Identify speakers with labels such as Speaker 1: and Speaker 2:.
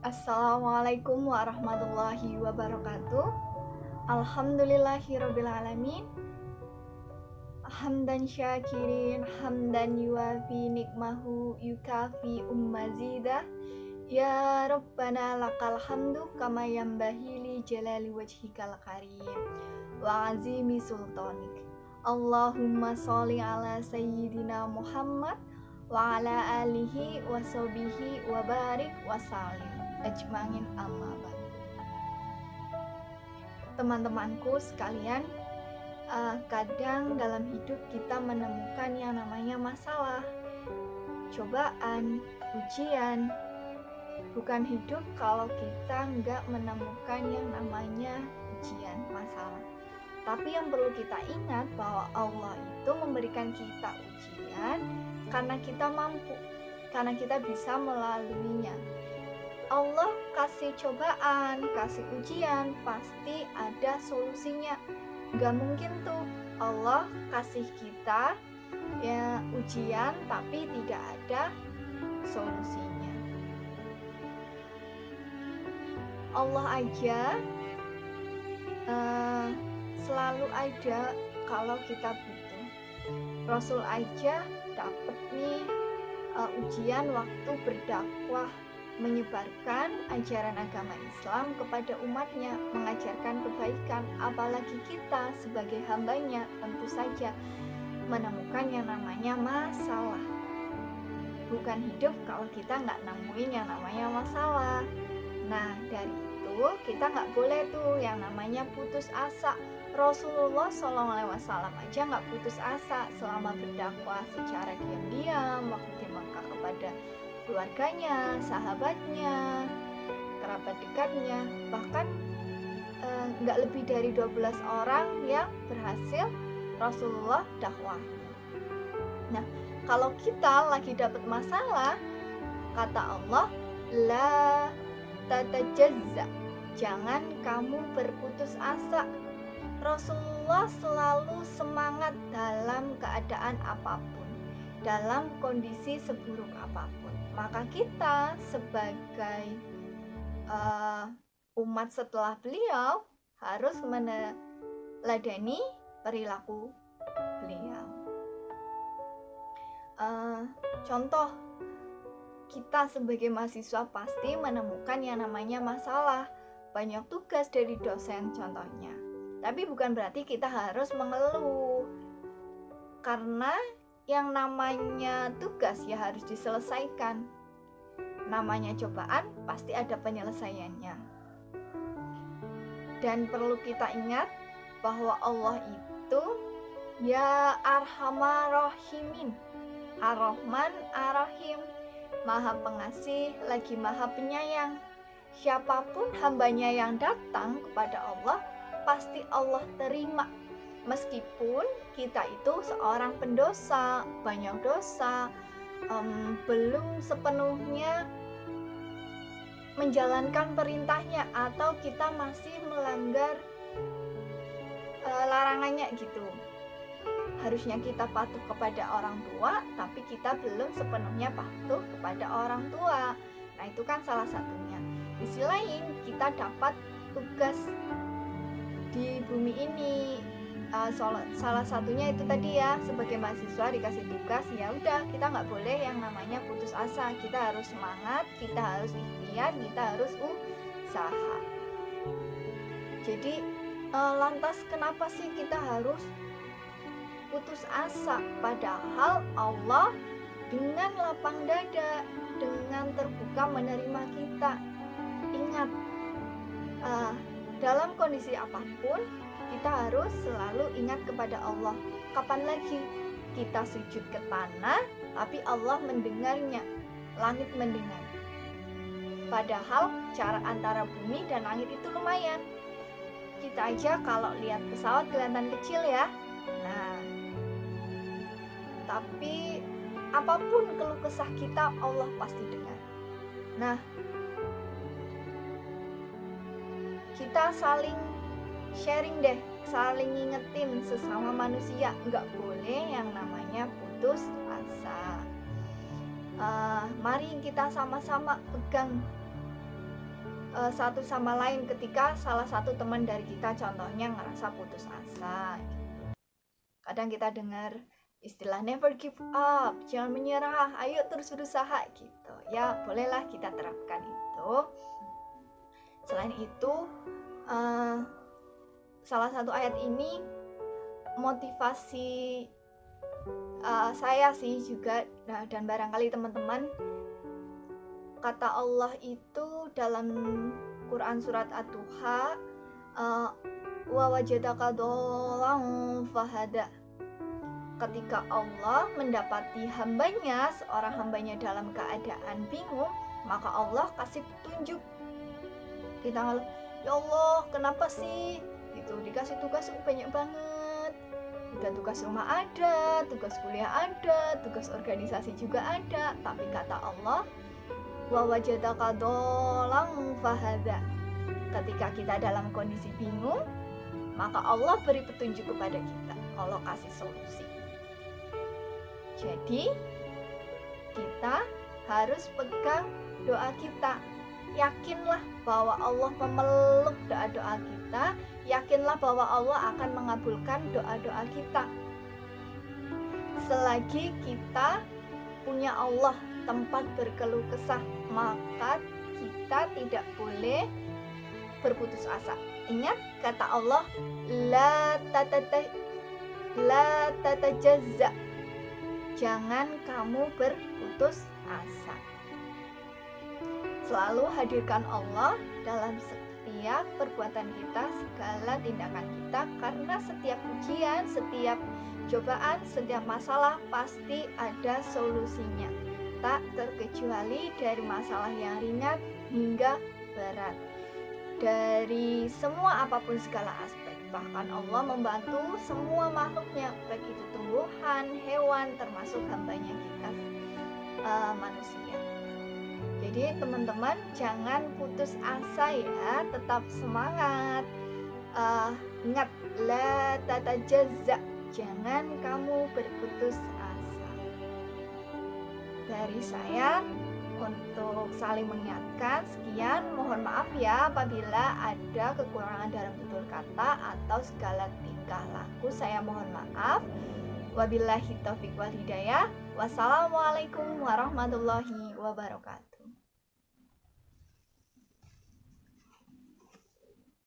Speaker 1: Assalamualaikum warahmatullahi wabarakatuh. Alhamdulillahirrabbilalamin. Hamdan syakirin, hamdan yuafi nikmahu yukafi ummazidah. Ya Rabbana lakal hamdu kama yambahi li jalali wajhikal karim wa azimi sultanik. Allahumma sholli ala sayyidina Muhammad wa ala alihi wa sahbihi wa barik wa salim ajmain amma ba'd. Teman-temanku sekalian, kadang dalam hidup kita menemukan yang namanya masalah, cobaan, ujian. Bukan hidup kalau kita nggak menemukan yang namanya ujian, masalah. Tapi yang perlu kita ingat bahwa Allah itu memberikan kita ujian karena kita mampu, karena kita bisa melaluinya. Allah kasih cobaan, kasih ujian, pasti ada solusinya. Gak mungkin tuh Allah kasih kita ya ujian tapi tidak ada solusinya. Allah aja selalu ada kalau kita butuh. Rasul aja dapat nih ujian waktu berdakwah, menyebarkan ajaran agama Islam kepada umatnya, mengajarkan kebaikan. Apalagi kita sebagai hambanya tentu saja menemukan yang namanya masalah. Bukan hidup kalau kita nggak nemuin yang namanya masalah. Nah, dari itu kita nggak boleh tuh yang namanya putus asa. Rasulullah SAW aja nggak putus asa selama berdakwah secara diam-diam waktu di Mekah kepada keluarganya, sahabatnya, kerabat dekatnya, bahkan nggak lebih dari 12 orang yang berhasil Rasulullah dakwah. Nah, kalau kita lagi dapat masalah, kata Allah, la tatajazza, jangan kamu berputus asa. Rasulullah selalu semangat dalam keadaan apapun, dalam kondisi seburuk apapun. Maka kita sebagai umat setelah beliau harus meneladani perilaku beliau. Contoh, kita sebagai mahasiswa pasti menemukan yang namanya masalah, banyak tugas dari dosen contohnya. Tapi bukan berarti kita harus mengeluh, karena yang namanya tugas ya harus diselesaikan. Namanya cobaan pasti ada penyelesaiannya. Dan perlu kita ingat bahwa Allah itu ya Arhamar Rahimin, Ar-Rahman Ar-Rahim, Maha Pengasih lagi Maha Penyayang. Siapapun hambanya yang datang kepada Allah, pasti Allah terima. Meskipun kita itu seorang pendosa, banyak dosa, belum sepenuhnya menjalankan perintahnya, atau kita masih melanggar larangannya gitu. Harusnya kita patuh kepada orang tua, tapi kita belum sepenuhnya patuh kepada orang tua. Nah, itu kan salah satunya. Di sisi lain, kita dapat tugas di bumi ini. Salah satunya itu tadi ya, sebagai mahasiswa dikasih tugas, ya udah kita nggak boleh yang namanya putus asa. Kita harus semangat, kita harus ikhtiar, kita harus usaha. Jadi lantas kenapa sih kita harus putus asa? Padahal Allah dengan lapang dada, dengan terbuka menerima kita. Ingat, dalam kondisi apapun kita harus selalu ingat kepada Allah. Kapan lagi kita sujud ke tanah tapi Allah mendengarnya, langit mendengar. Padahal jarak antara bumi dan langit itu lumayan. Kita aja kalau lihat pesawat kelihatan kecil ya. Nah, tapi apapun keluh kesah kita, Allah pasti dengar. Nah, kita saling sharing deh, saling ngingetin sesama manusia, nggak boleh yang namanya putus asa. Mari kita sama-sama pegang satu sama lain ketika salah satu teman dari kita contohnya ngerasa putus asa. Kadang kita dengar istilah never give up, jangan menyerah, ayo terus berusaha gitu. Ya bolehlah kita terapkan itu. Selain itu, salah satu ayat ini motivasi saya sih juga, dan barangkali teman-teman. Kata Allah itu dalam Quran surat Ad-Duha, wa wajadaka dhallan fahada. Ketika Allah mendapati hambanya, seorang hambanya dalam keadaan bingung, maka Allah kasih petunjuk. Kita ngeluh, ya Allah kenapa sih? Gitu, dikasih tugas banyak banget. Udah tugas rumah ada, tugas kuliah ada, tugas organisasi juga ada. Tapi kata Allah, wa wajadaka dhallan fahada. Ketika kita dalam kondisi bingung, maka Allah beri petunjuk kepada kita. Allah kasih solusi. Jadi kita harus pegang doa kita. Yakinlah bahwa Allah memeluk doa-doa kita. Yakinlah bahwa Allah akan mengabulkan doa-doa kita. Selagi kita punya Allah tempat berkeluh kesah, maka kita tidak boleh berputus asa. Ingat kata Allah, la tatajazza. Jangan kamu berputus asa. Selalu hadirkan Allah dalam setiap perbuatan kita, segala tindakan kita, karena setiap ujian, setiap cobaan, setiap masalah pasti ada solusinya. Tak terkecuali dari masalah yang ringan hingga berat. Dari semua apapun segala aspek. Bahkan Allah membantu semua makhluknya, baik itu tumbuhan, hewan, termasuk hambanya kita manusia. Jadi teman-teman jangan putus asa ya, tetap semangat. Ingat, la tatajazza, jangan kamu berputus asa. Dari saya untuk saling mengingatkan, sekian. Mohon maaf ya apabila ada kekurangan dalam tutur kata atau segala tingkah laku, saya mohon maaf. Wabillahi taufiq wal hidayah. Wassalamualaikum warahmatullahi wabarakatuh.